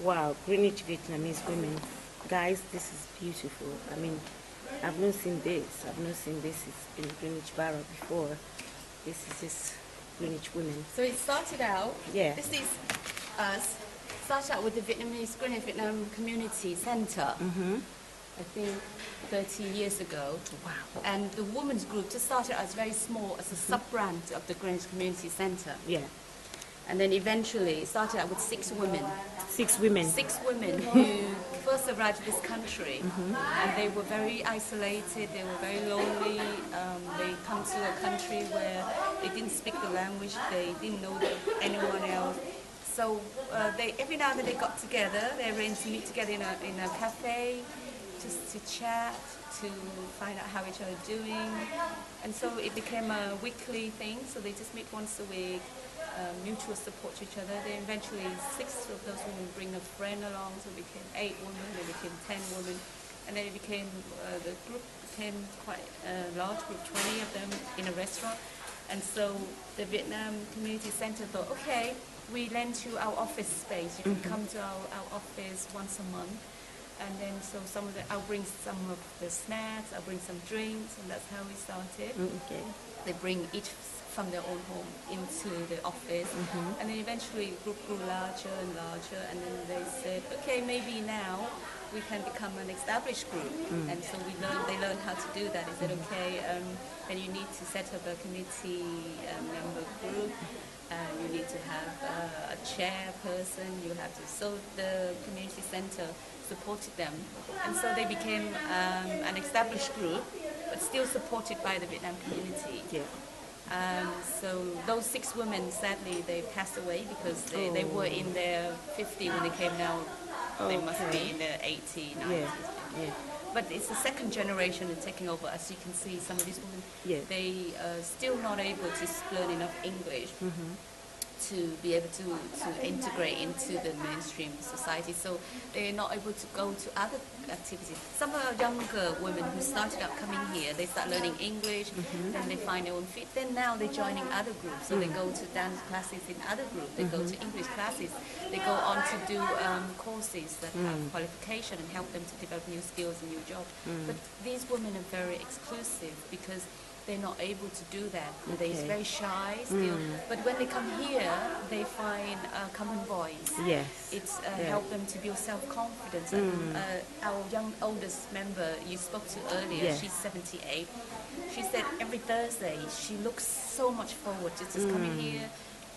Wow, Greenwich Vietnamese women. Guys, this is beautiful. I mean, I've not seen this. I've not seen this in Greenwich Borough before. This is just Greenwich women. So it started out, Yeah. this is us, started out with the Vietnamese Greenwich Vietnam Community Centre, I think 30 years ago. Wow. And the women's group just started as very small, as a sub-brand of the Greenwich Community Centre. Yeah. And then eventually it started out with 6 women. 6 women. 6 women who first arrived to this country, and they were very isolated, they were very lonely. They come to a country where they didn't speak the language, they didn't know anyone else. So every now and then they got together, they arranged to meet together in a cafe, just to chat, to find out how each other are doing. And so it became a weekly thing, so they just meet once a week. Mutual support to each other. Then eventually 6 of those women bring a friend along, so it became 8 women, then it became 10 women, and then it became, the group became quite a large group, 20 of them in a restaurant. And so the Vietnam Community Centre thought, okay, we lend you our office space, you can come to our office once a month. And then so I'll bring some of the snacks, I'll bring some drinks, and that's how we started. Okay. They bring each from their own home into the office, and then eventually the group grew larger and larger, and then they said, okay, maybe now we can become an established group. And so they learned how to do that. They said, okay, then you need to set up a committee member group, you need to have a chairperson, you have to, so the community centre supported them, and so they became an established group, but still supported by the Vietnam community. Yeah. So those 6 women, sadly, they passed away because they were in their 50 when they came now. They must be in their 80, 90s. Yeah. Yeah. But it's the second generation taking over. As you can see, some of these women, they are still not able to learn enough English to be able to integrate into the mainstream society. So they're not able to go to other activities. Some are younger women who started out coming here, they start learning English, then they find their own feet. Then now they're joining other groups. So they go to dance classes in other groups, they go to English classes, they go on to do courses that have qualification and help them to develop new skills and new jobs. But these women are very exclusive because they're not able to do that. They're very shy still. But when they come here, they find a common voice. Yes. It's helped them to build self-confidence. Our oldest member you spoke to earlier, she's 78. She said every Thursday she looks so much forward to just coming here,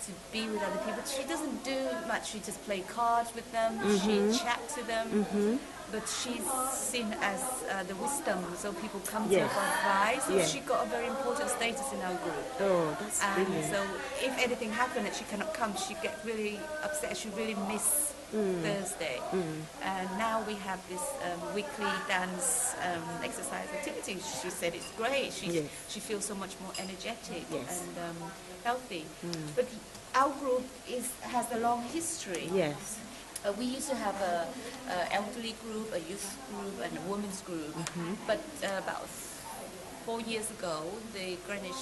to be with other people. She doesn't do much, she just play cards with them, she chat to them. But she's seen as the wisdom, so people come to her for advice. So she got a very important status in our group. Oh, that's brilliant. So if anything happened that she cannot come, she get really upset. She really miss Thursday. And now we have this weekly dance exercise activity. She said it's great. She feels so much more energetic and healthy. But our group has a long history. Yes. We used to have a elderly group, a youth group, and a women's group. But about 4 years ago, the Greenwich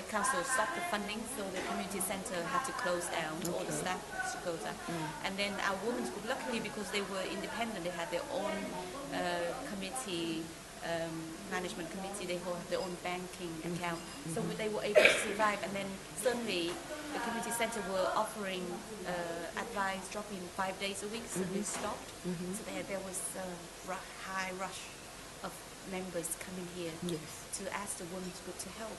Council stopped the funding, so the community centre had to close down. All the staff had to close down. And then our women's group, luckily because they were independent, they had their own committee. Management committee, they have their own banking account, so they were able to survive. And then suddenly the community centre were offering advice, drop-in 5 days a week, so they stopped. So there was a high rush of members coming here to ask the women's group to help.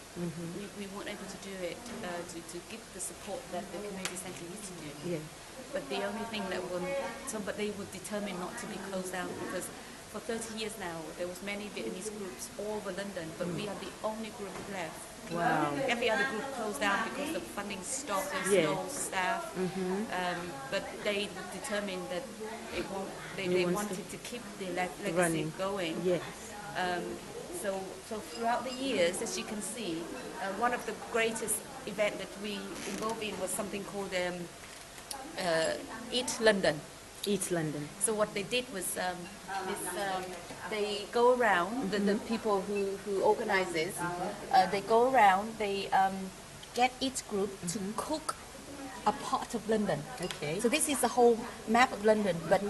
We weren't able to do it, to give the support that the community centre used to do. But the only thing that but they were determined not to be closed down, because for 30 years now, there was many Vietnamese groups all over London, but we are the only group left. Wow. Every other group closed down because the funding stopped, there's no staff. But they determined that they wanted to keep the legacy going. Yes. So throughout the years, as you can see, one of the greatest events that we involved in was something called Eat London. Eat London. So what they did was they go around, the people who organize this, they go around, they get each group to cook a part of London. Okay. So this is the whole map of London, but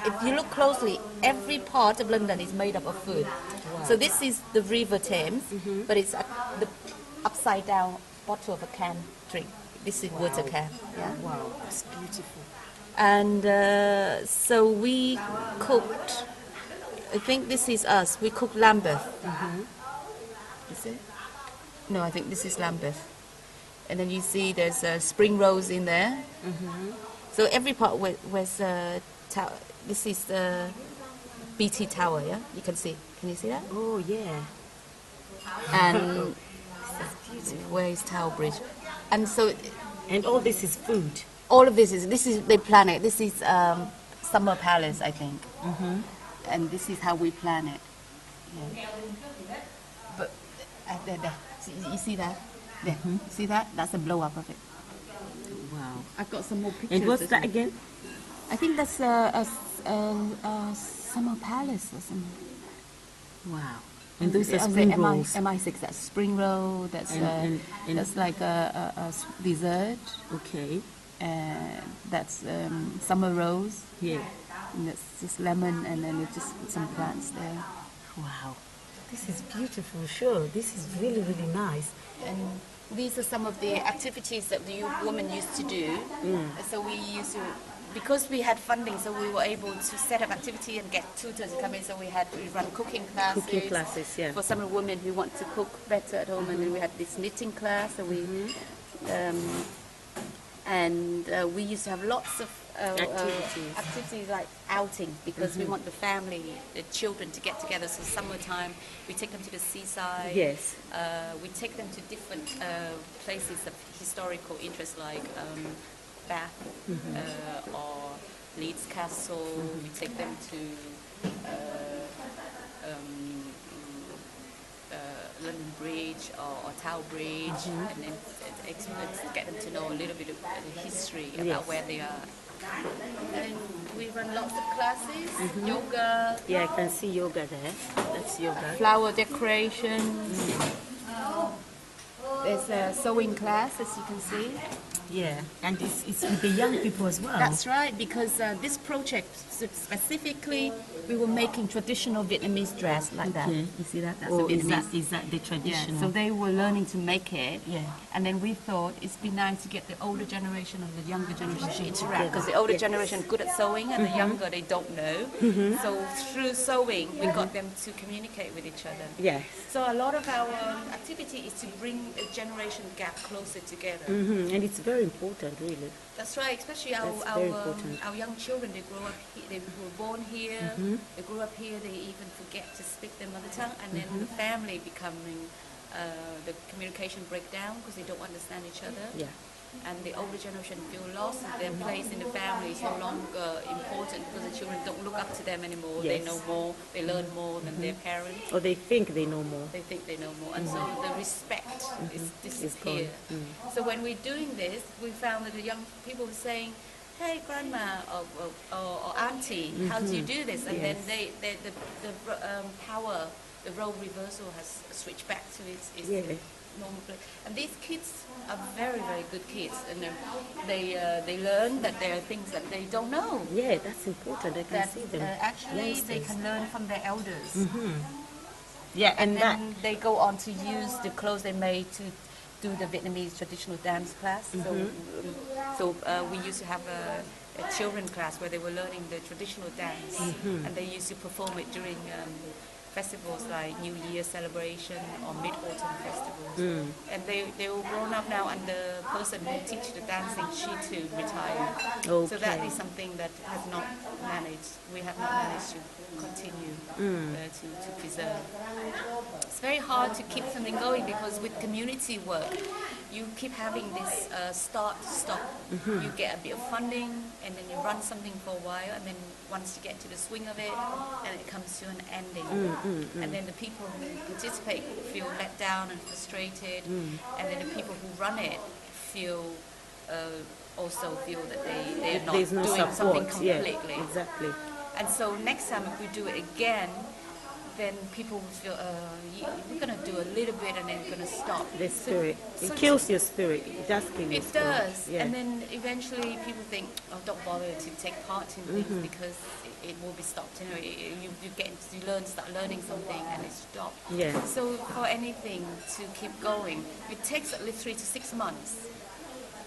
if you look closely, every part of London is made up of food. Wow. So this is the River Thames, but it's the upside down bottle of a can drink. This is water can. Yeah. Wow, that's beautiful. And so we cooked, I think this is us, we cooked Lambeth. Is it? No, I think this is Lambeth. And then you see there's spring rolls in there. So every part was this is the BT Tower, yeah? You can see. Can you see that? Oh, yeah. And where is Tower Bridge? And so And all this is food. all of this is the planet. This is Summer Palace, I think. And this is how we plan it. Yeah. But there. You see that? There. See that? That's a blow up of it. Wow. I've got some more pictures. And what's that again? I think that's a Summer Palace or something. Wow. And those are spring rolls. MI6. That's spring roll. That's And that's like a dessert. okay. That's summer rose. Yeah. And that's just lemon, and then it's just some plants there. Wow. This is beautiful. Sure. This is really, really nice. And these are some of the activities that the women used to do. So we used to, because we had funding, so we were able to set up activity and get tutors to come in. So we run cooking classes. Cooking classes, yeah. For some women who want to cook better at home, and then we had this knitting class. So we, we used to have lots of activities like outing, because we want the family, the children to get together. So summertime, we take them to the seaside. Yes. We take them to different places of historical interest, like Bath or Leeds Castle. We take them to London Bridge or Tower Bridge, and then get them to know a little bit of the history about where they are. And we run lots of classes, yoga. Yeah, I can see yoga there. That's yoga. Flower decorations. There's a sewing class, as you can see. Yeah, and it's with the young people as well. That's right, because this project specifically, we were making traditional Vietnamese dress like that. Okay. You see that? That's Oh, a Vietnamese. is that the traditional? Yeah, so they were learning to make it. Yeah. And then we thought it'd be nice to get the older generation and the younger generation to interact, together. because the older Yes. generation are good at sewing and the younger, they don't know. So through sewing, we got them to communicate with each other. Yes. So a lot of our activity is to bring a generation gap closer together. And it's very important, really. That's right, especially That's very important. our young children. They grow up, they were born here, they grew up here, they even forget to speak their mother tongue, and then the family becoming, the communication break down because they don't understand each other. Yeah. And the older generation feel lost. Their place in the family is no longer important because the children don't look up to them anymore. They Yes. know more, they learn more than their parents. Or they think they know more. They think they know more, and so the respect is It's disappeared. gone. So when we're doing this, we found that the young people were saying, "Hey, grandma or auntie, how do you do this?" And then the power, the role reversal has switched back to its normal place. And these kids are very, very good kids, and they learn that there are things that they don't know. Yeah, that's important. I can That see them. actually they Youngsters. can learn from their elders. Yeah, and that. Then they go on to use the clothes they made to do the Vietnamese traditional dance class. So we used to have a children class where they were learning the traditional dance, and they used to perform it during festivals like New Year celebration or Mid-Autumn festivals. And they were grown up now, and the person who teach the dancing, she too retired. So that is something that has not managed. We have not managed to continue to preserve. It's very hard to keep something going because with community work, you keep having this start-stop. You get a bit of funding, and then you run something for a while, and then once you get to the swing of it, and it comes to an ending. And then the people who participate feel let down and frustrated, and then the people who run it also feel that they are not doing something completely. Yeah, exactly. And so next time if we do it again, then people will feel, we're going to do a little bit and then we're going to stop. The spirit. So It kills your spirit. It does kill your it spirit. does. Yeah. And then eventually people think, oh, don't bother to take part in things because it will be stopped. You know, you start learning something and it stops. Yeah. So for anything to keep going, it takes at least 3 to 6 months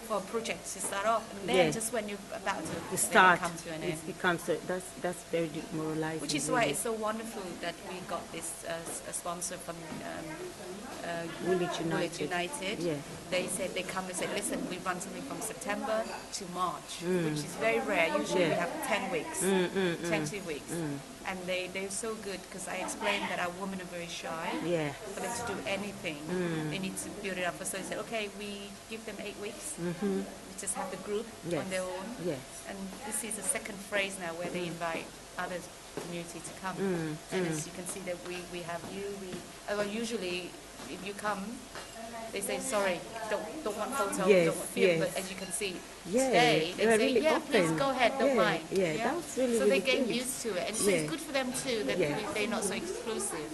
for a project to start off, and then Yeah. just when you're about to start, come to an end. it becomes that's very demoralizing. Which is why it's so wonderful that we got this a sponsor from Woolwich Woolwich United. United. Yeah. They said they come and said, listen, we run something from September to March, which is very rare. Usually we have 10 weeks, 2 weeks. And they're so good because I explained that our women are very shy. Yeah. For them to do anything, they need to build it up. So they said, okay, we give them 8 weeks. We just have the group on their own. Yes. And this is the second phrase now where they invite other community to come. And as you can see that we have you. Well, usually if you come, they say, sorry, don't want photo, Yes, don't want film. yes. But as you can see, Yeah, today, they they're say, really yeah, open. please go ahead, don't Yeah, mind. yeah, that's really, so really they get good. used to it. And so Yeah. it's good for them too, that Yeah. they're not so exclusive.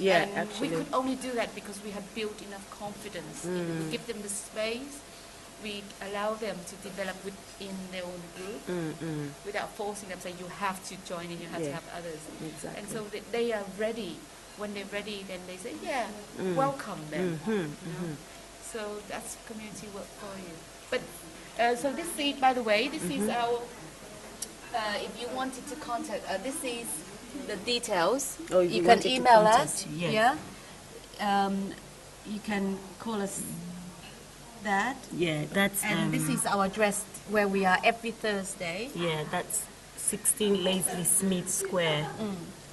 Yeah, And actually. we could only do that because we have built enough confidence. We give them the space, we allow them to develop within their own group without forcing them, saying you have to join in, you have to Yeah, have others. exactly. And so they are ready. When they're ready, then they say, yeah, welcome them. You know? So that's community work for you. But so this is, by the way, this is our, if you wanted to contact, this is the details. Oh, if you you can wanted to email contact us. you, yeah. You can call us that. Yeah, that's And this is our address where we are every Thursday. yeah, that's 16 Leslie Smith Square,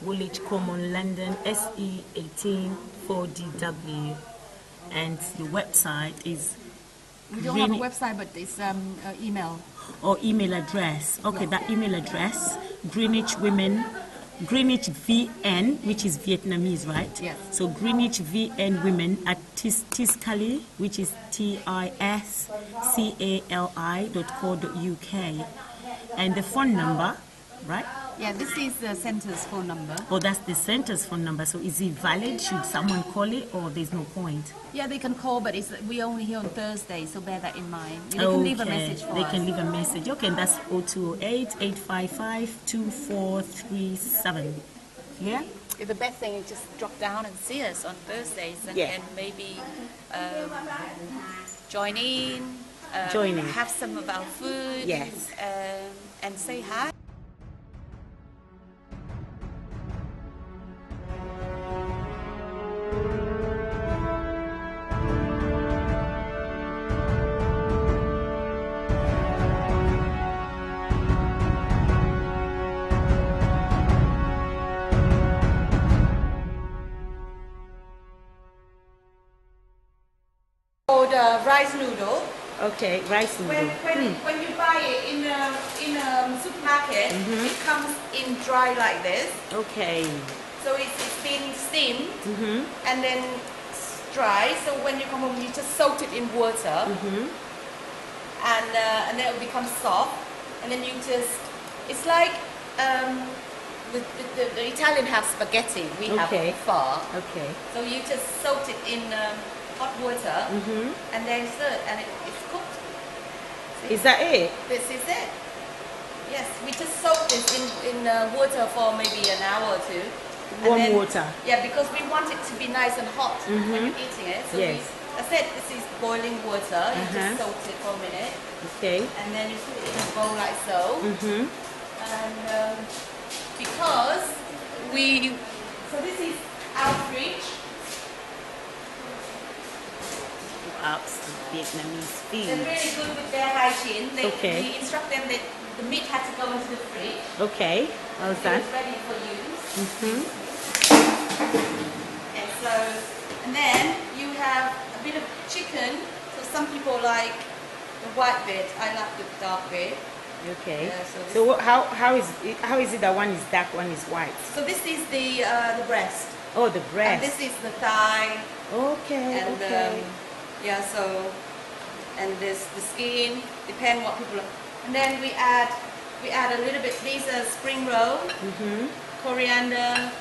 Woolwich Common, London, SE 18 4DW. And the website is We don't have a website, but it's email. or email address. Okay, that email address, Greenwich Women, Greenwich VN, which is Vietnamese, right? Yes. So Greenwich VN Women at Tiscali, which is tiscali.co.uk. And the phone number, right? Yeah, this is the center's phone number. Oh, that's the center's phone number. So is it valid? Should someone call it, or there's no point? Yeah, they can call, but we only here on Thursday, so bear that in mind. They can leave a message for us. They can leave a message. Okay, and that's 0208-855-2437. Yeah? The best thing is just drop down and see us on Thursdays and, Yeah. and maybe join in, Join in. have some of our food, Yes. and say hi. Rice noodle. Okay, rice noodle. When you buy it in a supermarket, it comes in dry like this. Okay. So it's been steamed and then it's dry. So when you come home, you just soak it in water, and then it will become soft. And then you just, it's like the Italian have spaghetti. We have pho. Okay. So you just soak it in hot water and then stir, and it's cooked. See? Is that it? This is it. Yes, we just soak this in water for maybe an hour or two. Warm water. Yeah, because we want it to be nice and hot when you're eating it. So Yes. I said this is boiling water. You just soak it for a minute. Okay. And then you put it in a bowl like so. And because so this is our fridge. Wow, Vietnamese food. They're really good with their hygiene. We instruct them that the meat has to go into the fridge. Okay, how's So that? it's ready for use. And then you have a bit of chicken. So some people like the white bit. I like the dark bit. Okay. Yeah, So how is it that one is dark, one is white? So this is the breast. Oh, the And breast. this is the thigh. Okay. And okay. and this the skin. Depend what people. And then we add a little bit. These are spring roll, coriander,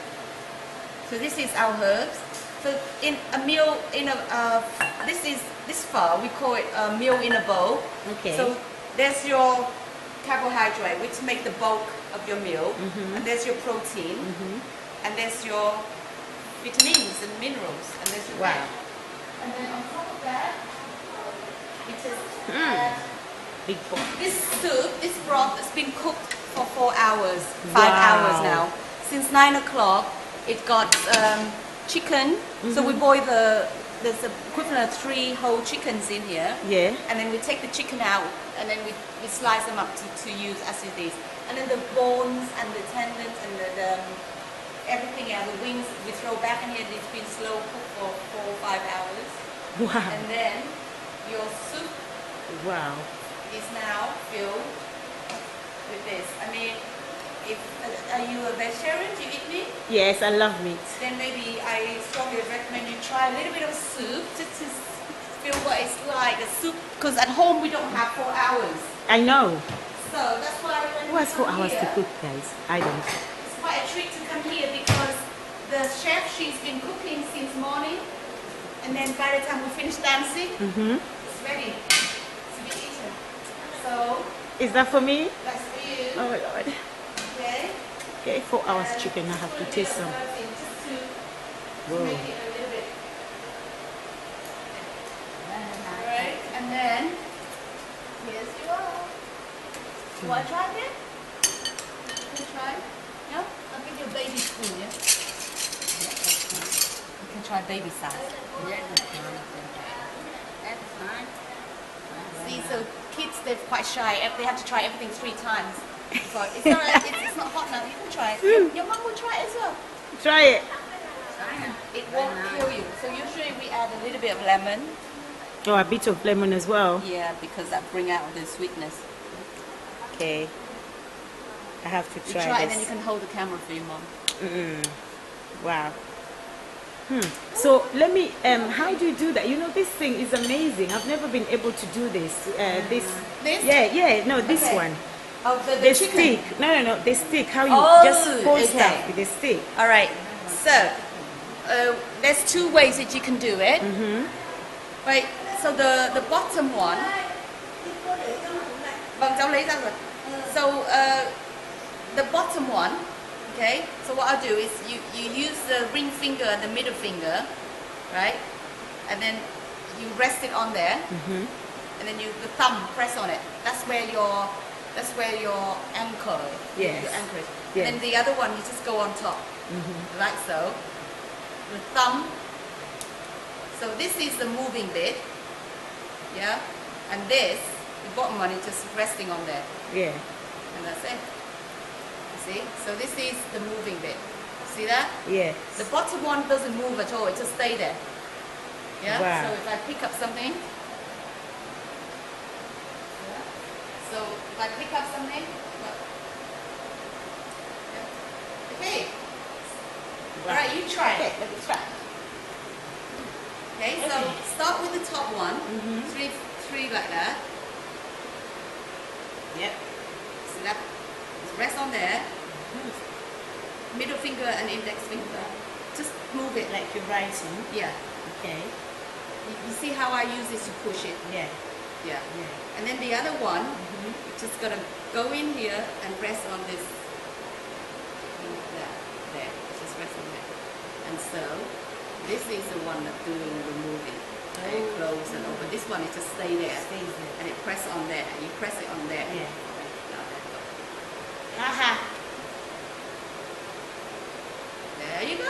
So this is our herbs. So in a meal, this far we call it a meal in a bowl. Okay. So there's your carbohydrate, which make the bulk of your meal, and there's your protein, and there's your vitamins and minerals, and there's your fat. And then on top of that, it is big pot. this soup, this broth has been cooked for 4 hours, 5 hours now. Since 9 o'clock, it got chicken. So we boil there's the equivalent of 3 whole chickens in here. Yeah. And then we take the chicken out, and then we slice them up to use as it is. And then the bones and the tendons and the everything else, the wings, we throw back in here. It's been slow cooked for 4 or 5 hours. Wow. And then your soup is now filled with this. I mean, are you a vegetarian? Do you eat meat? Yes, I love meat. Then maybe I strongly recommend you try a little bit of soup just to feel what it's like, a soup. Because at home we don't have 4 hours. I know. So that's why when Who has 4 hours to cook, guys? I don't. It's quite a treat to come here because the chef, she's been cooking since morning. And then by the time we finish dancing, it's ready to be eaten. So is that for me? that's for you. Oh my God. Okay. Okay, 4 hours chicken. I have to taste some. Just to Whoa. make it a little bit. Alright, and then here's you are. You want to try it? Want to try? Yeah? I'll give you a baby spoon, yeah? You can try baby size. See, so kids, they're quite shy. They have to try everything 3 times. So it's not hot now. You can try it. Your mum will try it as well. Try it. It won't kill you. So usually we add a little bit of lemon. Oh, a bit of lemon as well. Yeah, because that bring out the sweetness. Okay. I have to You try try it, this. then you can hold the camera for your mom. Wow. So let me. How do you do that? You know, this thing is amazing. I've never been able to do this. This. Yeah. No, this one. Oh, The stick. No. The stick. How you just hold stuff with the stick. All right. So there's 2 ways that you can do it. Right. So the bottom one. So the bottom one. Okay. So what I'll do is you use the ring finger and the middle finger, right? And then you rest it on there, and then the thumb press on it. That's where your anchor. Yes. Your anchor is. Yes. And then the other one you just go on top, like so. The thumb. So this is the moving bit, yeah. And this, the bottom one, is just resting on there. Yeah. And that's it. See? So this is the moving bit. See that? Yes. The bottom one doesn't move at all, it just stays there. Yeah? Wow. So if I pick up something, so if I pick up something, look. Yeah. Okay. Wow. Alright, you try it. Okay, let me try. Okay, so start with the top one, three like that. Yep. So that rest on there. Middle finger and index finger. Just move it. Like you're writing. Yeah. Okay. You see how I use this to push it? Yeah. Yeah. And then the other one, just gotta go in here and rest on this. There. Just rest on there. And so this is the one that's doing the moving. And it close and open. This one is just stay there. Stays there. And it press on there. And you press it on there. Yeah. Aha. There you go.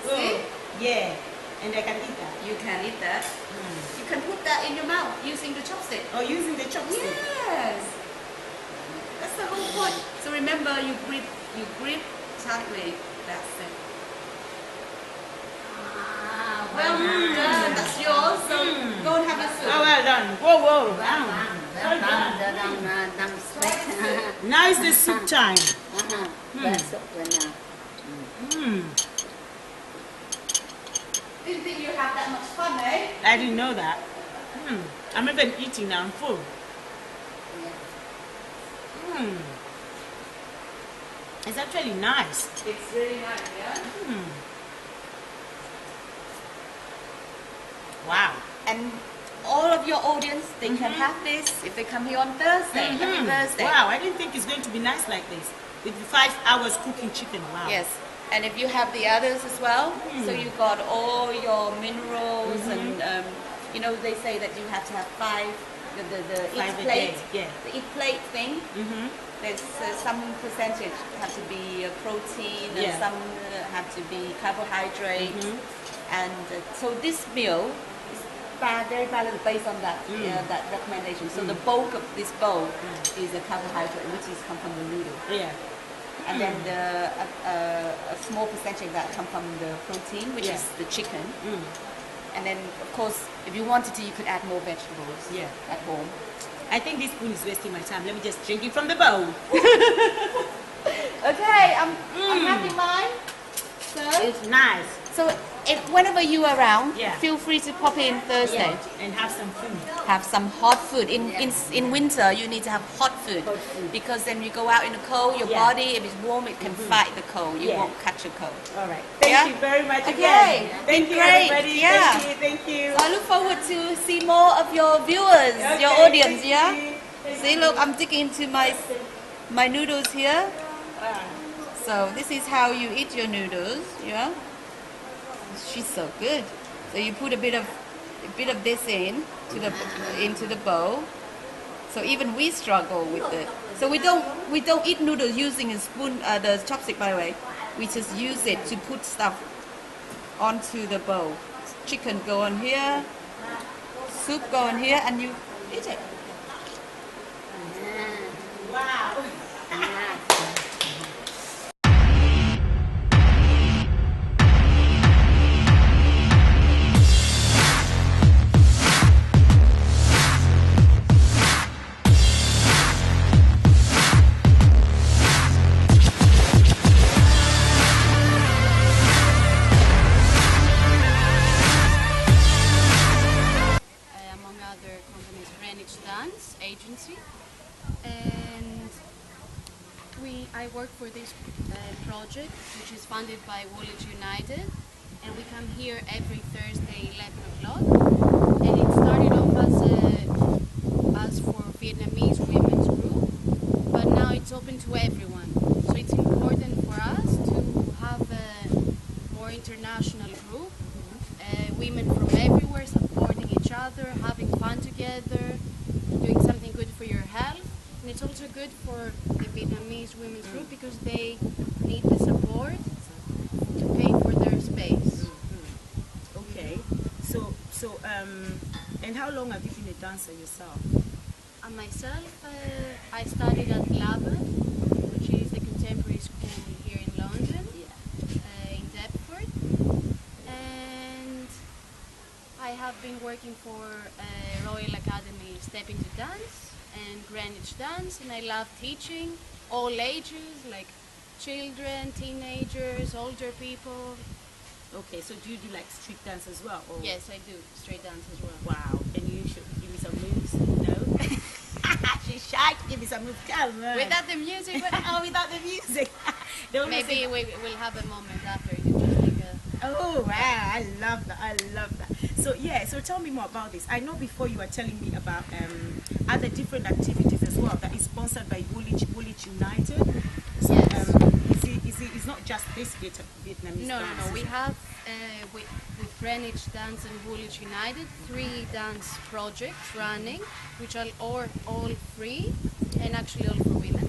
See? Yeah. And I can eat that. You can eat that. You can put that in your mouth using the chopstick. Oh, using the chopstick. Yes. That's the whole point. So remember, you grip tightly. That's it. Well done. That's yours. So go and have your soup. Oh, well done. Whoa. Now is the soup time. Didn't think you'd have that much fun, eh? I didn't know that. I'm even eating now. I'm full. It's actually nice. It's really nice, yeah? Wow. And all of your audience, they can have this if they come here on Thursday, every Thursday. Wow, I didn't think it's going to be nice like this. With 5 hours cooking chicken, wow. Yes, and if you have the others as well, so you got all your minerals and, you know, they say that you have to have 5, the Five eat a plate, day, yeah. the eat plate thing. There's some percentage have to be protein and some have to be carbohydrate. And so this meal is very balanced based on that that recommendation. So the bulk of this bowl is a carbohydrate, which is come from the noodle. Yeah. And then a small percentage that come from the protein, which is the chicken. And then, of course, if you wanted to, you could add more vegetables at home. I think this spoon is wasting my time. Let me just drink it from the bowl. Okay, I'm having mine. So It's nice. So if whenever you are around, Yeah. feel free to pop in Thursday. And have some food. Have some hot food. In winter, you need to have hot food, Hot food. because then you go out in the cold, your body, if it's warm, it can fight the cold. You won't catch a cold. All right. Thank you very much Okay. again. Thank you, Great. everybody. Yeah. Thank you. So I look forward to see more of your viewers, your Okay, audience. thank Yeah. you. See, look, I'm digging into my noodles here. So this is how you eat your noodles. Yeah. She's so good. So you put a bit of this into the bowl. So even we struggle with it. So we don't eat noodles using a spoon, the chopstick, by the way. We just use it to put stuff onto the bowl. Chicken go on here, soup go on here, and you eat it. Wow. Among other companies, Greenwich Dance Agency, and I work for this project, which is funded by Woolwich United, and we come here every Thursday 11 o'clock, and it started off as for Vietnamese women's group, but now it's open to everyone. So it's important for us to have a more international group, women from everywhere supporting each other, having fun together, doing something good for your health. And it's also good for the Vietnamese women's group because they need the support to pay for their space. Okay. So and how long have you been a dancer yourself? And myself, I studied at Laban, which is the contemporary school here in London, in Deptford. And I have been working for Royal Academy Step Into Dance and Greenwich Dance, and I love teaching all ages, like children, teenagers, older people. Okay, so do you do like street dance as well? Or? Yes, I do straight dance as well. Wow. Can you give me some moves? No? She's shy to give me some moves. Come on. Without the music, Oh, without the music. Don't maybe listen. we'll have a moment after to just take a... Oh wow, I love that. I love that. So yeah, so tell me more about this. I know before you were telling me about other different activities as well that is sponsored by Woolwich United. So Yes. it's not just this Vietnamese No. dance. We have with Greenwich Dance and Woolwich United 3 dance projects running, which are all free and actually all for women.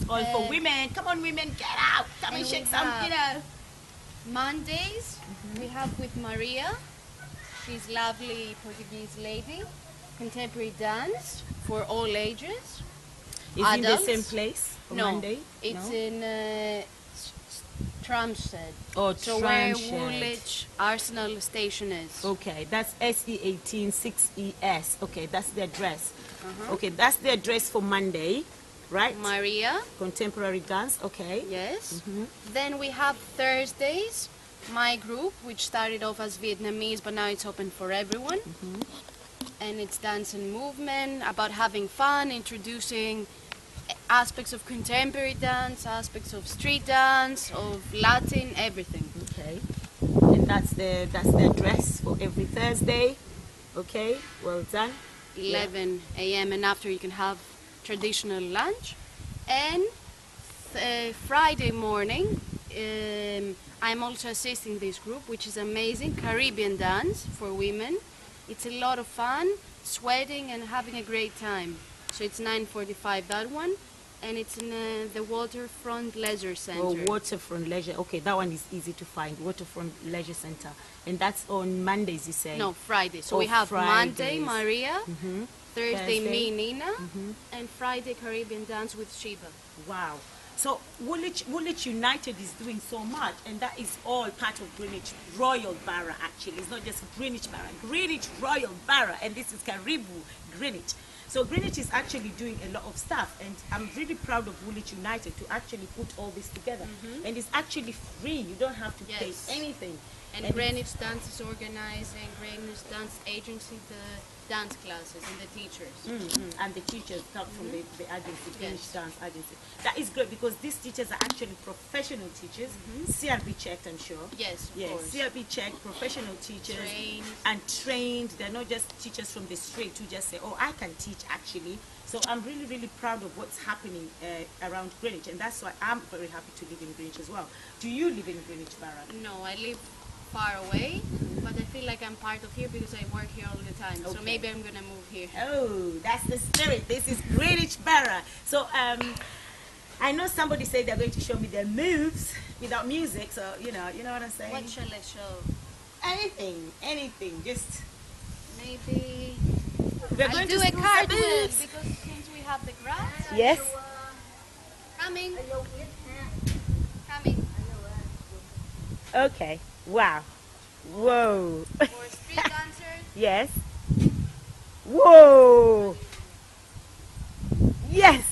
All for women. Come on, women, get out. Come and And shake we some, have- you know. Mondays we have with Maria. She's lovely Portuguese lady. Contemporary dance for all ages. Is it in the Adults? same place on No, Monday? it's No? in Tramshed. Oh, So where Tramshed. Woolwich Arsenal Station is. Okay, that's SE18 6ES. Okay, that's the address. Okay, that's the address for Monday, right? Maria, Contemporary dance. Okay. yes. Then we have Thursdays, my group, which started off as Vietnamese, but now it's open for everyone. And it's dance and movement, about having fun, introducing aspects of contemporary dance, aspects of street dance, of Latin, everything. Okay. And that's the address for every Thursday. Okay, well done. 11 a.m. and after you can have traditional lunch. And Friday morning, I'm also assisting this group, which is amazing, Caribbean dance for women. It's a lot of fun, sweating and having a great time. So it's 9:45, that one, and it's in the Waterfront Leisure Center. Oh, Waterfront Leisure. Okay, that one is easy to find. Waterfront Leisure Center, and that's on Mondays, you say? No, Friday. So Oh, we have Monday, Fridays. Maria, Thursday, me, Thursday. Nina, and Friday, Caribbean dance with Shiva. Wow. So Woolwich United is doing so much, and that is all part of Greenwich Royal Borough, actually. It's not just Greenwich Borough, Greenwich Royal Borough, and this is Karibu Greenwich. So Greenwich is actually doing a lot of stuff, and I'm really proud of Woolwich United to actually put all this together. And it's actually free. You don't have to pay Yes. anything. And Greenwich Dance is organizing, Greenwich Dance Agency, the dance classes and the teachers. And the teachers come from the agency, Greenwich Yes. Dance Agency. That is great because these teachers are actually professional teachers, CRB checked, I'm sure. Yes, of Yes, course. CRB checked, professional teachers. Trained. And trained. They're not just teachers from the street who just say, oh, I can teach actually. So I'm really, really proud of what's happening around Greenwich, and that's why I'm very happy to live in Greenwich as well. Do you live in Greenwich Borough? No, I live far away, but I feel like I'm part of here because I work here all the time. So Okay. maybe I'm gonna move here. Oh, that's the spirit. This is Greenwich Borough. So I know somebody said they're going to show me their moves without music. So you know what I'm saying. What shall I show? Anything. Just Maybe we're I'll going do to a some cartwheel moves. because since we have the grass. Yes. Coming. Coming. Okay. Wow. Whoa. For street dancers. Yes. Whoa. Yes.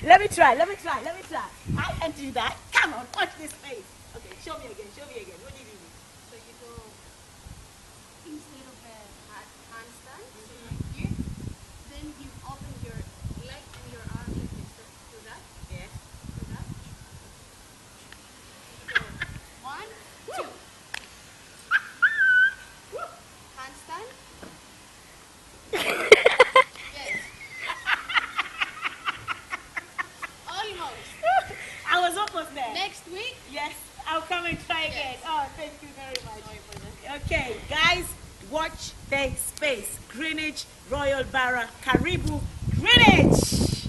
Let me try. I can do that. Come on, watch this face. Okay, show me again. What do you do? So you go instead of a handstand, so like here, then you open your leg and your arm like this. So do that, Yes. do that. So 1, 2. Handstand. Yes. Almost. I was almost there. Next week. Yes, I'll come and try again. Yes. Oh, thank you very much. Sorry for that. Okay, guys, watch the space. Greenwich, Royal Borough, Karibu, Greenwich.